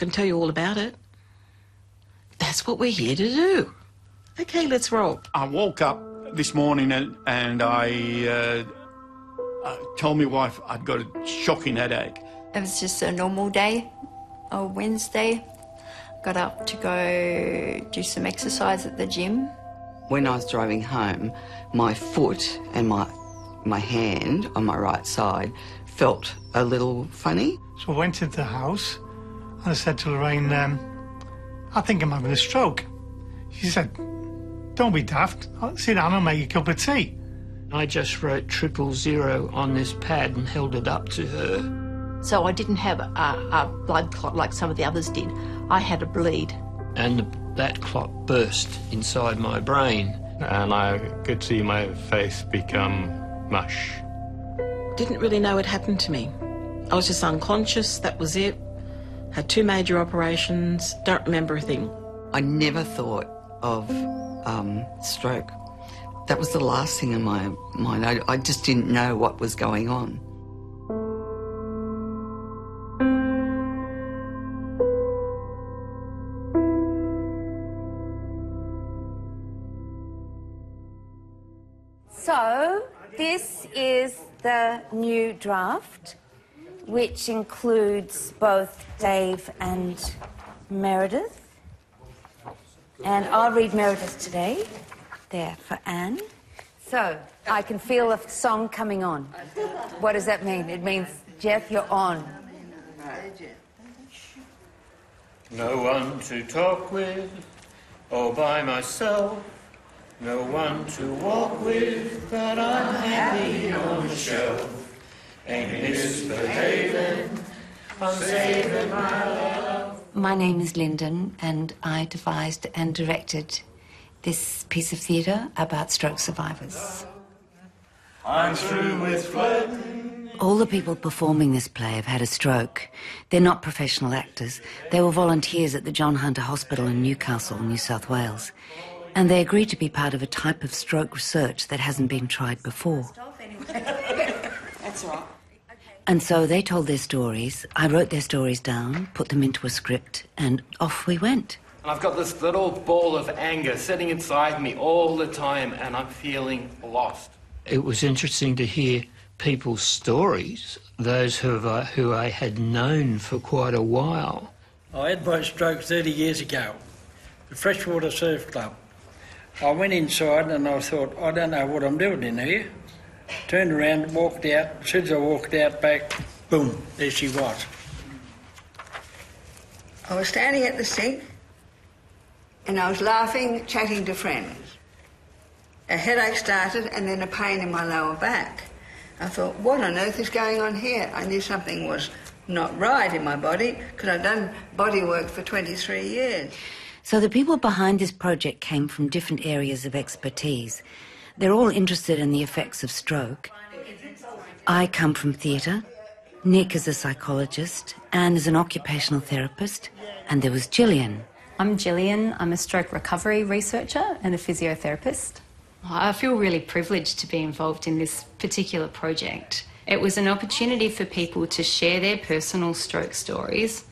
can tell you all about it. That's what we're here to do. Okay, let's roll. I woke up this morning and I told my wife I'd got a shocking headache. It was just a normal day, a Wednesday. Got up to go do some exercise at the gym. When I was driving home, my foot and my hand on my right side felt a little funny. So I went into the house and I said to Lorraine, I think I'm having a stroke. She said, don't be daft. Sit down and make a cup of tea. I just wrote 000 on this pad and held it up to her. So I didn't have a blood clot like some of the others did. I had a bleed. And that clot burst inside my brain. And I could see my face become mush. Didn't really know it happened to me. I was just unconscious, that was it. Had 2 major operations, don't remember a thing. I never thought of stroke. That was the last thing in my mind. I just didn't know what was going on. So, this is the new draft, which includes both Dave and Meredith. And I'll read Meredith today. There, for Anne. So, I can feel a song coming on. What does that mean? It means, Jeff, you're on. No one to talk with, all by myself. No one to walk with, but I'm happy on the shelf. Ain't misbehaving, I'm saving my love. My name is Lyndon, and I devised and directed this piece of theatre about stroke survivors. I'm through with flirting. All the people performing this play have had a stroke. They're not professional actors. They were volunteers at the John Hunter Hospital in Newcastle, New South Wales. And they agreed to be part of a type of stroke research that hasn't been tried before. That's right. And so they told their stories. I wrote their stories down, put them into a script, and off we went. I've got this little ball of anger sitting inside me all the time, and I'm feeling lost. It was interesting to hear people's stories, those who I had known for quite a while. I had my stroke 30 years ago, the Freshwater Surf Club. I went inside and I thought, I don't know what I'm doing in here. Turned around, walked out. As soon as I walked out back, boom, there she was. I was standing at the sink and I was laughing, chatting to friends. A headache started and then a pain in my lower back. I thought, what on earth is going on here? I knew something was not right in my body because I'd done body work for 23 years. So the people behind this project came from different areas of expertise. They're all interested in the effects of stroke. I come from theatre. Nick is a psychologist. Anne is an occupational therapist. And there was Gillian. I'm Gillian. I'm a stroke recovery researcher and a physiotherapist. I feel really privileged to be involved in this particular project. It was an opportunity for people to share their personal stroke stories,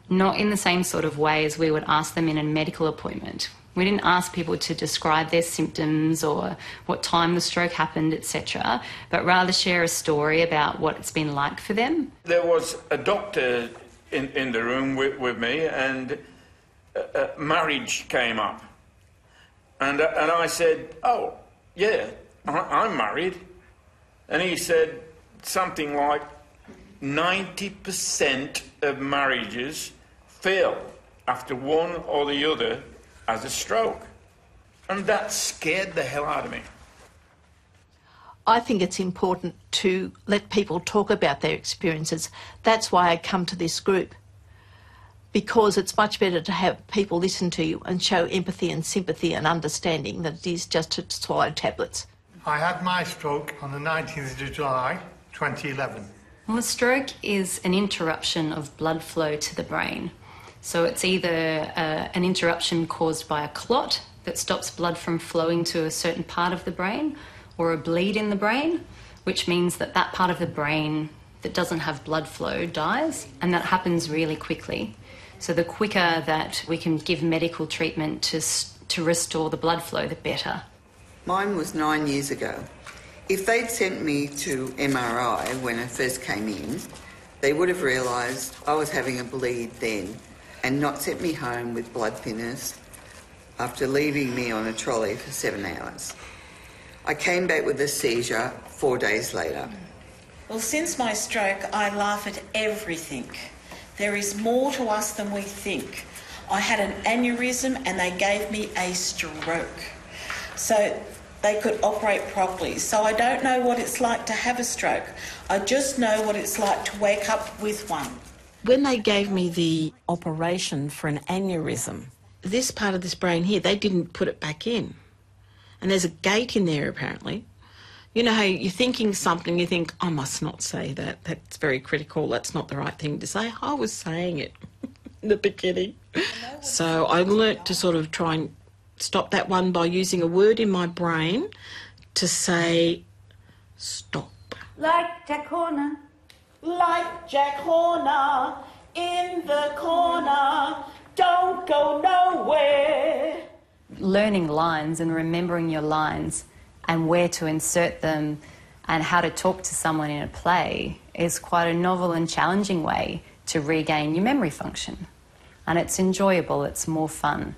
not in the same sort of way as we would ask them in a medical appointment. We didn't ask people to describe their symptoms or what time the stroke happened, etc., but rather share a story about what it's been like for them. There was a doctor in the room with me, and marriage came up. And I said, oh, yeah, I'm married. And he said something like 90% of marriages fail after one or the other has a stroke. And that scared the hell out of me. I think it's important to let people talk about their experiences. That's why I come to this group, because it's much better to have people listen to you and show empathy and sympathy and understanding than it is just to swallow tablets. I had my stroke on the 19th of July, 2011. Well, a stroke is an interruption of blood flow to the brain. So it's either an interruption caused by a clot that stops blood from flowing to a certain part of the brain, or a bleed in the brain, which means that that part of the brain that doesn't have blood flow dies, and that happens really quickly. So the quicker that we can give medical treatment to restore the blood flow, the better. Mine was 9 years ago. If they'd sent me to MRI when I first came in, they would have realised I was having a bleed then and not sent me home with blood thinners after leaving me on a trolley for 7 hours. I came back with a seizure 4 days later. Well, since my stroke, I laugh at everything. There is more to us than we think. I had an aneurysm and they gave me a stroke. So they could operate properly. So I don't know what it's like to have a stroke. I just know what it's like to wake up with one. When they gave me the operation for an aneurysm, this part of this brain here, they didn't put it back in. And there's a gate in there, apparently. You know how you're thinking something, you think, I must not say that. That's very critical. That's not the right thing to say. I was saying it in the beginning. So I learnt to sort of try and stop that one by using a word in my brain to say, stop. Like Jack Horner. Like Jack Horner in the corner, don't go nowhere. Learning lines and remembering your lines and where to insert them and how to talk to someone in a play is quite a novel and challenging way to regain your memory function. And it's enjoyable, it's more fun.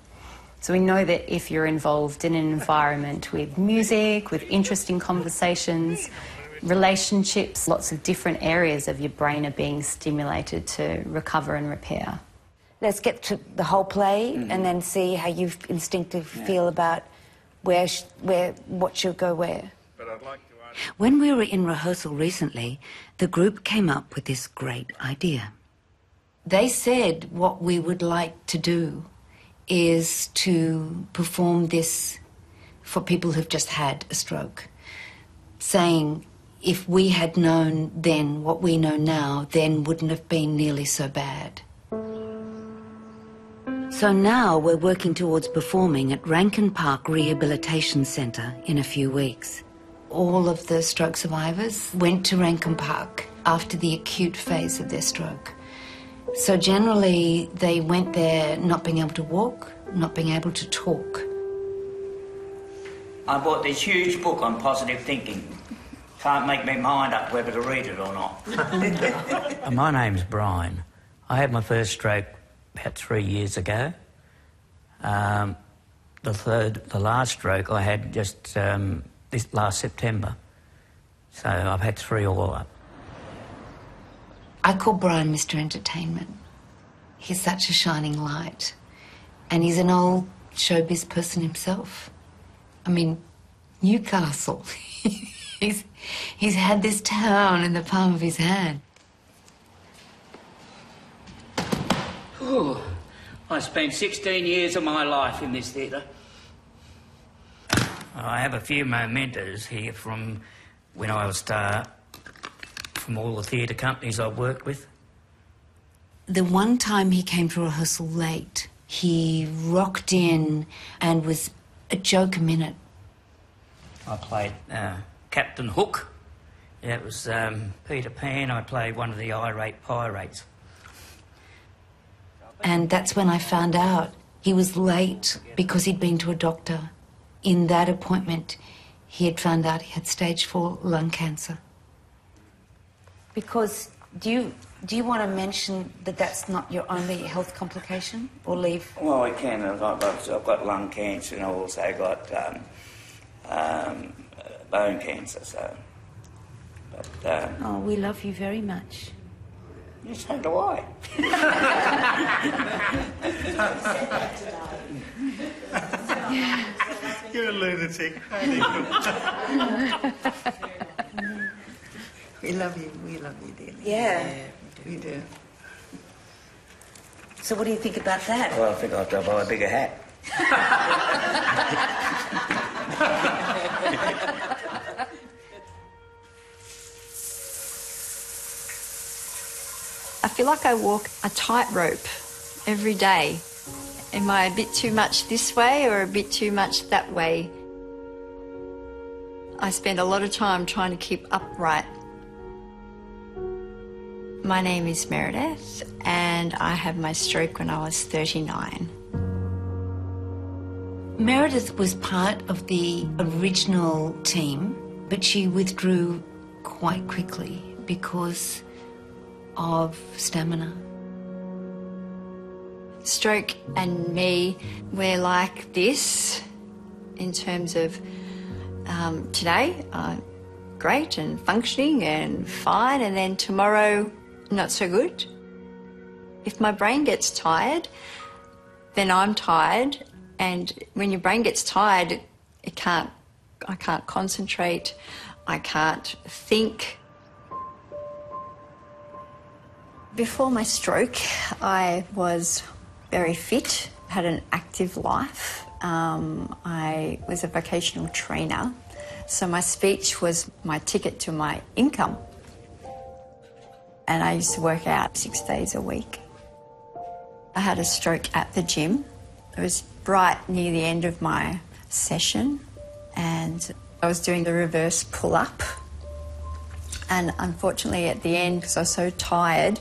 So we know that if you're involved in an environment with music, with interesting conversations, relationships, lots of different areas of your brain are being stimulated to recover and repair. Let's get to the whole play and then see how you instinctively feel about what should go where. But I'd like to add... When we were in rehearsal recently, the group came up with this great idea. They said what we would like to do is to perform this for people who've just had a stroke, saying if we had known then what we know now, then wouldn't have been nearly so bad. So now we're working towards performing at Rankin Park Rehabilitation Centre in a few weeks. All of the stroke survivors went to Rankin Park after the acute phase of their stroke. So generally they went there not being able to walk, not being able to talk. I bought this huge book on positive thinking. Can't make my mind up whether to read it or not. My name's Brian. I had my first stroke about 3 years ago. The last stroke I had just this last September. So I've had 3 all up. I call Brian Mr. Entertainment. He's such a shining light. And he's an old showbiz person himself. I mean, Newcastle. He's had this town in the palm of his hand. Ooh, I spent 16 years of my life in this theatre. I have a few mementos here from when I was from all the theatre companies I've worked with. The one time he came to rehearsal late, he rocked in and was a joke a minute. I played Captain Hook. Yeah, it was Peter Pan. I played one of the irate pirates. And that's when I found out he was late because he'd been to a doctor. In that appointment, he had found out he had stage 4 lung cancer. Because do you want to mention that that's not your only health complication, or leave? Well, I can. I've got lung cancer and I've also got bone cancer, so... But, oh, we love you very much. Yes, so do I. You're a lunatic. We love you dearly. Yeah. We do. So what do you think about that? Well, I think I have to buy a bigger hat. I feel like I walk a tightrope every day. Am I a bit too much this way or a bit too much that way? I spend a lot of time trying to keep upright. My name is Meredith, and I had my stroke when I was 39. Meredith was part of the original team, but she withdrew quite quickly because of stamina. Stroke and me, we're like this in terms of today, great and functioning and fine, and then tomorrow, not so good. If my brain gets tired, then I'm tired, and when your brain gets tired, I can't concentrate, I can't think. Before my stroke, I was very fit, had an active life. I was a vocational trainer, so my speech was my ticket to my income. And I used to work out 6 days a week. I had a stroke at the gym. It was right near the end of my session, and I was doing the reverse pull-up. And unfortunately at the end, because I was so tired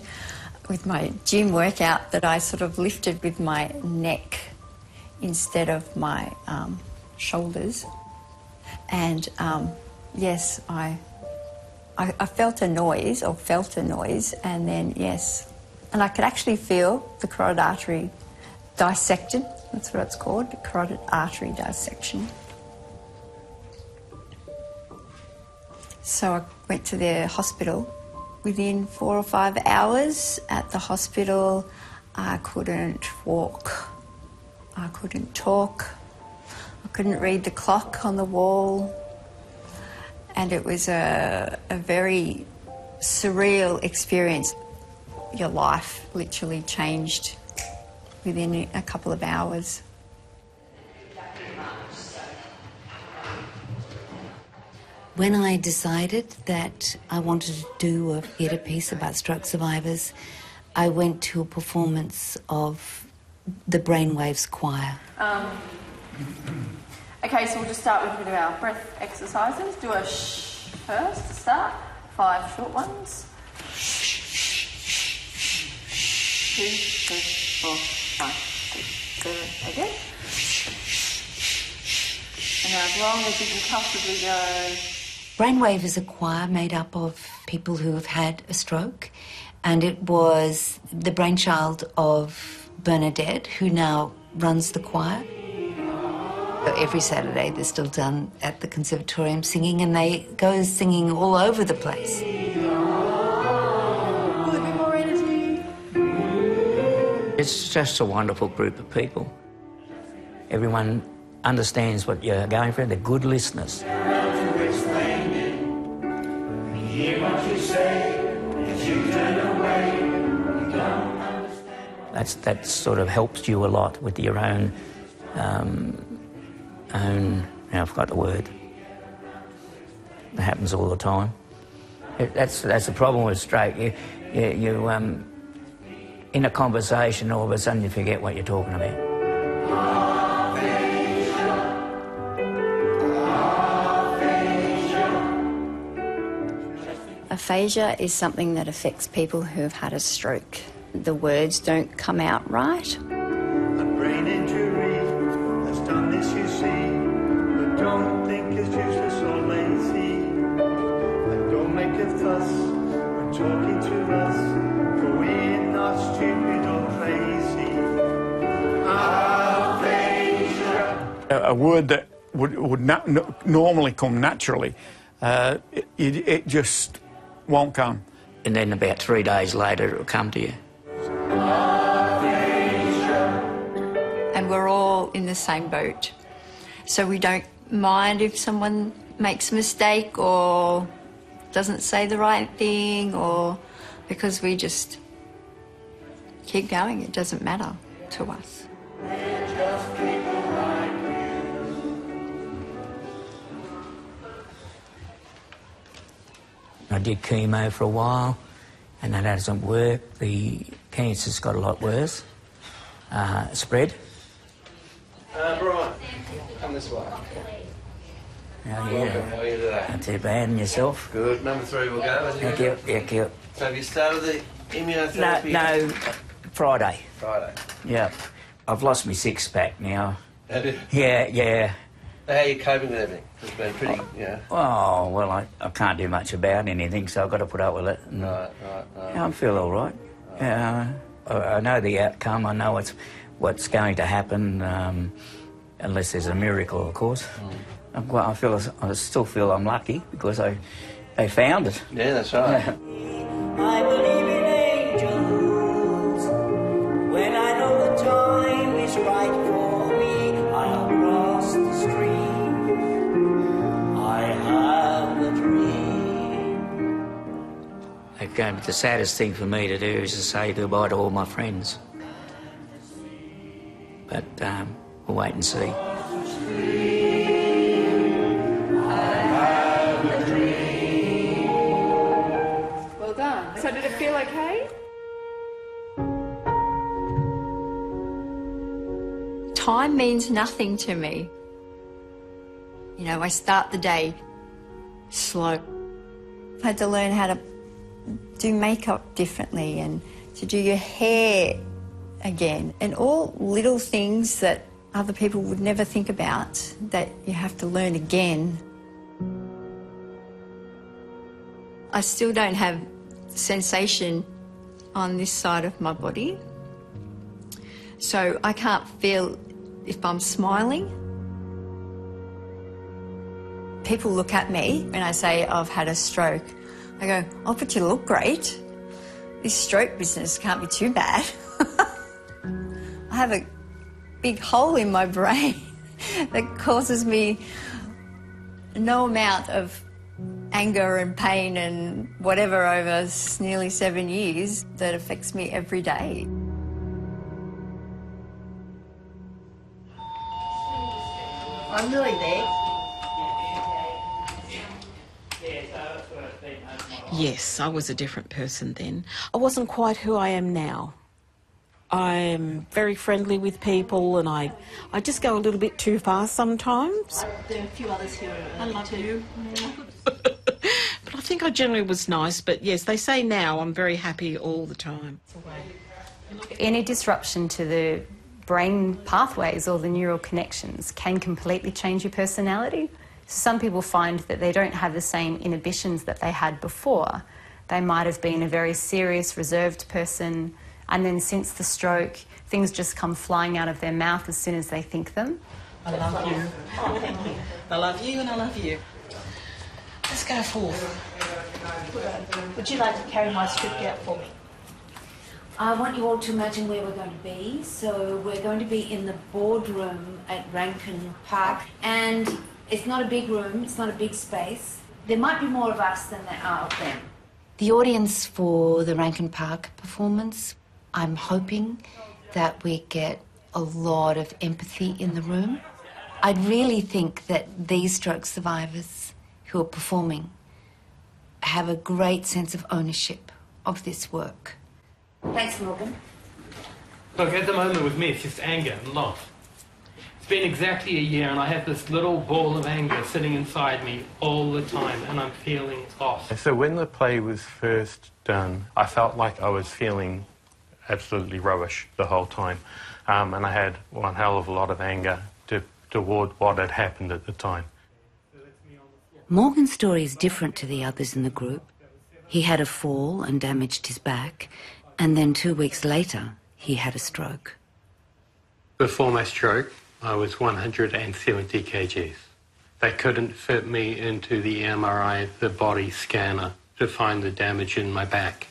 with my gym workout, that I sort of lifted with my neck instead of my shoulders. And yes, I felt a noise, and then yes. And I could actually feel the carotid artery dissected. That's what it's called, carotid artery dissection. So I went to the hospital. Within 4 or 5 hours at the hospital, I couldn't walk, I couldn't talk, I couldn't read the clock on the wall, and it was a very surreal experience. Your life literally changed within a couple of hours. When I decided that I wanted to do a theatre piece about stroke survivors, I went to a performance of the Brainwaves Choir. Okay, so we'll just start with a bit of our breath exercises. Do a shh first to start. 5 short ones. 2, 3, 4, 5, 6, 7, again. And now as long as you can comfortably go. Brainwave is a choir made up of people who have had a stroke, and it was the brainchild of Bernadette, who now runs the choir. Every Saturday they're still done at the Conservatorium singing, and they go singing all over the place. It's just a wonderful group of people. Everyone understands what you're going through. They're good listeners. That sort of helps you a lot with your own, I forgot the word. It happens all the time. That's the problem with stroke. You in a conversation, all of a sudden you forget what you're talking about. Aphasia is something that affects people who have had a stroke. The words don't come out right. A brain injury has done this, you see, but don't think it's useless or lazy. And don't make a fuss when talking to us, for we're not stupid or crazy. Aphasia. A word that would normally come naturally, it just won't come. And then about 3 days later it'll come to you. And we're all in the same boat. So we don't mind if someone makes a mistake or doesn't say the right thing, or because we just keep going. It doesn't matter to us. I did chemo for a while, and that hasn't worked. The cancer's got a lot worse. Spread. Brian, come this way. How are you? Welcome. How are you today? Not too bad. And yourself? Good. Number 3 will go. Thank you. Thank you. So have you started the immunotherapy? No, Friday. Friday. Yeah. I've lost my six-pack now. Have you? Yeah. How are you coping with everything? It's been pretty, Oh, well, I can't do much about anything, so I've got to put up with it. And, Right. yeah, I feel all right. Yeah, I know the outcome. I know what's going to happen, unless there's a miracle, of course. I still feel I'm lucky because I found it. Yeah, that's right. I believe in angels. When I know the time is right for me, I'll cross the stream. I have a dream. Okay, the saddest thing for me to do is to say goodbye to all my friends. But we'll wait and see. Well done. So did it feel okay? Time means nothing to me. You know, I start the day slow. I've had to learn how to do makeup differently and to do your hair again, and all little things that other people would never think about that you have to learn again. I still don't have sensation on this side of my body, so I can't feel if I'm smiling. People look at me when I say I've had a stroke. I go, oh, but you look great. This stroke business can't be too bad. I have a big hole in my brain that causes me no amount of anger and pain and whatever over nearly 7 years that affects me every day. I'm nearly there. Yes, I was a different person then. I wasn't quite who I am now. I'm very friendly with people and I just go a little bit too far sometimes. There are a few others here. I love you. But I think I generally was nice, but yes, they say now I'm very happy all the time. Any disruption to the brain pathways or the neural connections can completely change your personality. Some people find that they don't have the same inhibitions that they had before. They might have been a very serious, reserved person, and then since the stroke, things just come flying out of their mouth as soon as they think them. I love you. Oh, thank you. I love you and I love you. Let's go forth. Would you like to carry my script out for me? I want you all to imagine where we're going to be. So we're going to be in the boardroom at Rankin Park, and it's not a big room, it's not a big space. There might be more of us than there are of them. The audience for the Rankin Park performance, I'm hoping that we get a lot of empathy in the room. I really think that these stroke survivors who are performing have a great sense of ownership of this work. Thanks, Morgan. Look, at the moment with me, it's just anger and loss. It's been exactly a year and I have this little ball of anger sitting inside me all the time and I'm feeling lost. So when the play was first done, I felt like I was feeling absolutely rubbish the whole time. And I had one hell of a lot of anger toward what had happened at the time. Morgan's story is different to the others in the group. He had a fall and damaged his back, and then 2 weeks later, he had a stroke. Before my stroke, I was 170 kgs. They couldn't fit me into the MRI, the body scanner, to find the damage in my back.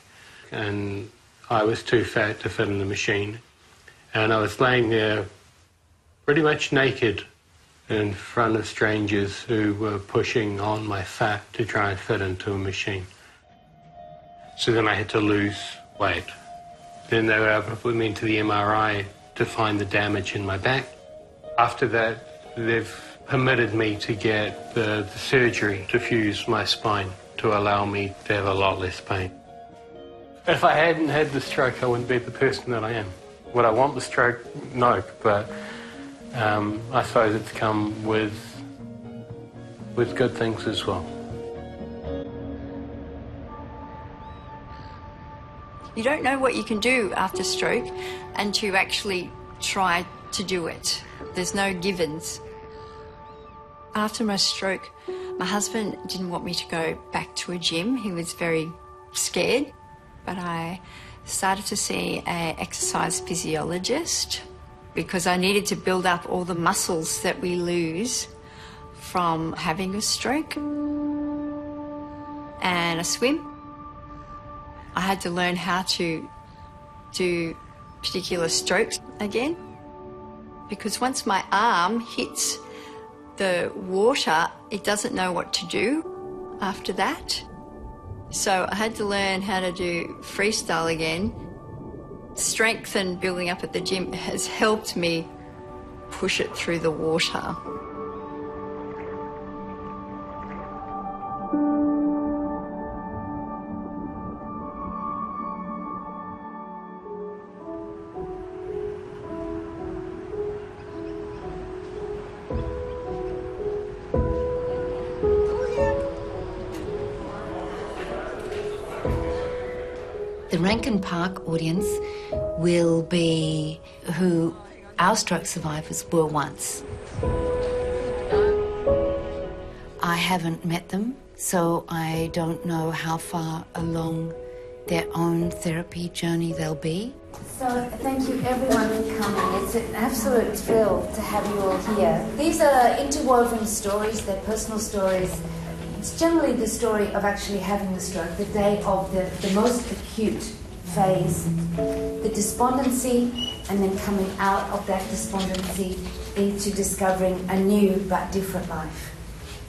And I was too fat to fit in the machine. And I was laying there pretty much naked in front of strangers who were pushing on my fat to try and fit into a machine. So then I had to lose weight. Then they were able to put me into the MRI to find the damage in my back. After that, they've permitted me to get the surgery to fuse my spine to allow me to have a lot less pain. If I hadn't had the stroke, I wouldn't be the person that I am. Would I want the stroke? No, but I suppose it's come with good things as well. You don't know what you can do after stroke until you actually try to do it. There's no givens. After my stroke, my husband didn't want me to go back to a gym. He was very scared. But I started to see an exercise physiologist because I needed to build up all the muscles that we lose from having a stroke. And a swim. I had to learn how to do particular strokes again, because once my arm hits the water, it doesn't know what to do after that. So I had to learn how to do freestyle again. Strength and building up at the gym has helped me push it through the water. The Rankin Park audience will be who our stroke survivors were once. I haven't met them, so I don't know how far along their own therapy journey they'll be. So thank you everyone for coming. It's an absolute thrill to have you all here. These are interwoven stories, they're personal stories. It's generally the story of actually having the stroke, the day of the most acute phase, the despondency, and then coming out of that despondency into discovering a new but different life.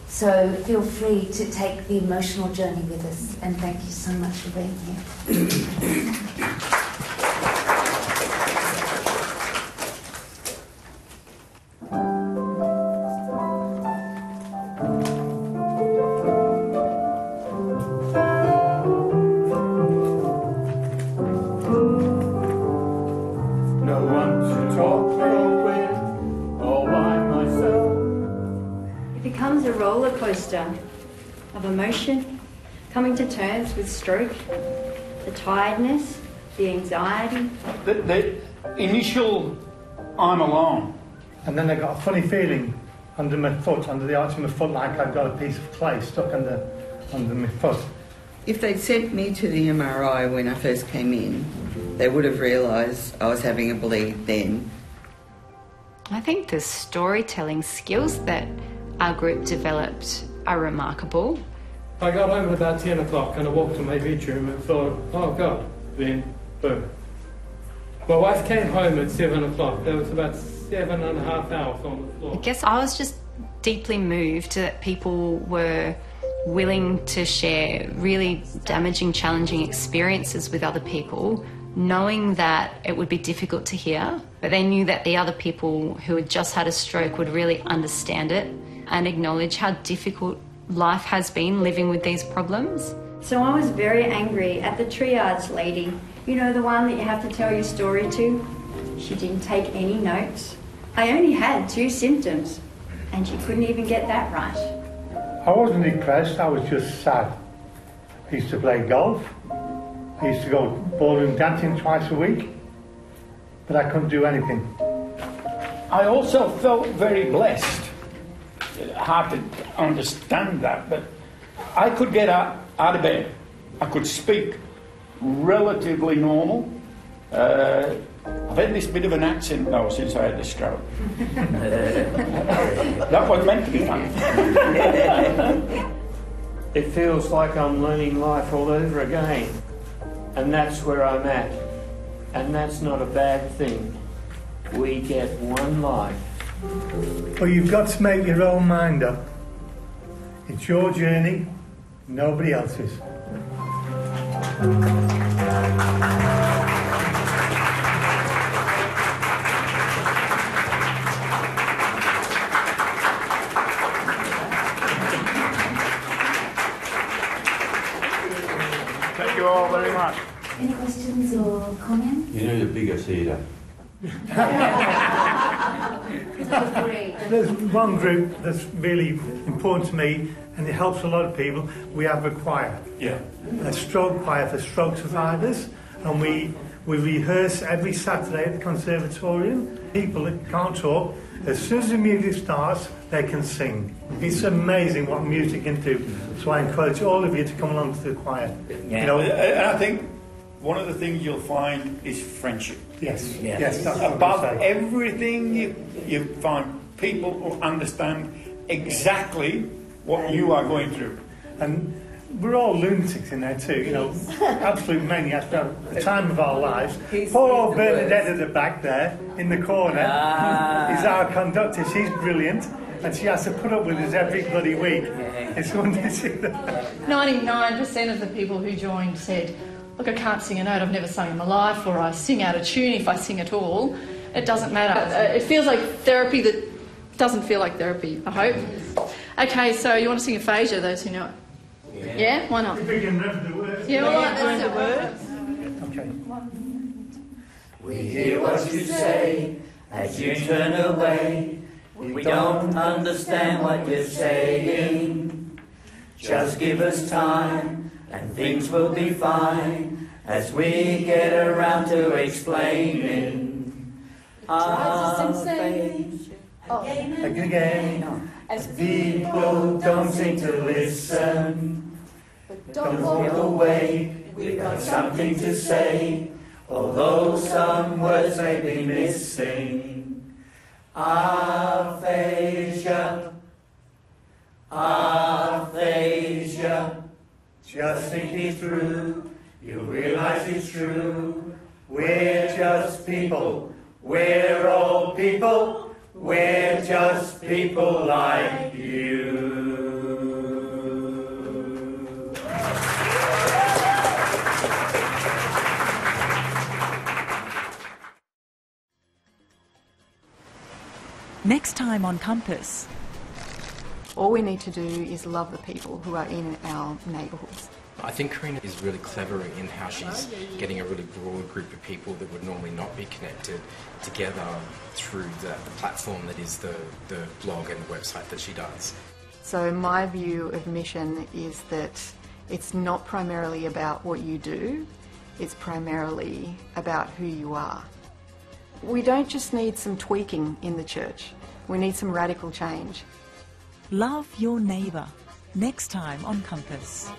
So feel free to take the emotional journey with us, and thank you so much for being here. Of emotion, coming to terms with stroke, the tiredness, the anxiety. The initial, I'm alone. And then I got a funny feeling under my foot, under the arch of my foot, like I'd got a piece of clay stuck under my foot. If they'd sent me to the MRI when I first came in, they would have realised I was having a bleed then. I think the storytelling skills that our group developed are remarkable. I got home at about 10 o'clock and I walked to my bedroom and thought, oh God, then boom. My wife came home at 7 o'clock. There was about 7.5 hours on the floor. I guess I was just deeply moved that people were willing to share really damaging, challenging experiences with other people, knowing that it would be difficult to hear, but they knew that the other people who had just had a stroke would really understand it and acknowledge how difficult life has been living with these problems. So I was very angry at the triage lady. You know, the one that you have to tell your story to? She didn't take any notes. I only had 2 symptoms, and she couldn't even get that right. I wasn't depressed, I was just sad. I used to play golf. I used to go ballroom dancing twice a week, but I couldn't do anything. I also felt very blessed. Hard to understand that, but I could get out of bed. I could speak relatively normal. I've had this bit of an accent though since I had the stroke. That was meant to be funny. It feels like I'm learning life all over again, and that's where I'm at. And that's not a bad thing. We get one life. Well, you've got to make your own mind up. It's your journey, nobody else's. Thank you all very much. Any questions or comments? You know the biggest theatre. There's one group that's really important to me, and it helps a lot of people. We have a choir. Yeah. A stroke choir for stroke survivors. And we rehearse every Saturday at the conservatorium. People that can't talk, as soon as the music starts, they can sing. It's amazing what music can do. So I encourage all of you to come along to the choir. You know, and I think one of the things you'll find is friendship. Yes, yes. That's Above everything, you find people who understand exactly what you are going through. And we're all lunatics in there too, you know, absolute maniacs at the time of our lives. Poor old Bernadette at the back there, in the corner, is our conductor. She's brilliant, and she has to put up with us every bloody week. It's wonderful to see that. 99% of the people who joined said, look, I can't sing a note, I've never sung in my life, or I sing out of tune if I sing at all. It doesn't matter. It feels like therapy that doesn't feel like therapy, I hope. Okay, so you want to sing aphasia, those who know it? Yeah? Why not? If we can remember the words. Yeah, all right, that's the words. Okay. We hear what you say as you turn away. We don't understand what you're saying. Just give us time and things will be fine as we get around to explaining our faith again. As people don't seem to listen, don't walk away, we've got something to say, although some words may be missing. Aphasia, aphasia, just think it through, you'll realise it's true. We're just people, we're all people, we're just people like you. Next time on Compass. All we need to do is love the people who are in our neighbourhoods. I think Karina is really clever in how she's getting a really broad group of people that would normally not be connected together through the platform that is the blog and the website that she does. So my view of mission is that it's not primarily about what you do, it's primarily about who you are. We don't just need some tweaking in the church, we need some radical change. Love your neighbour. Next time on Compass.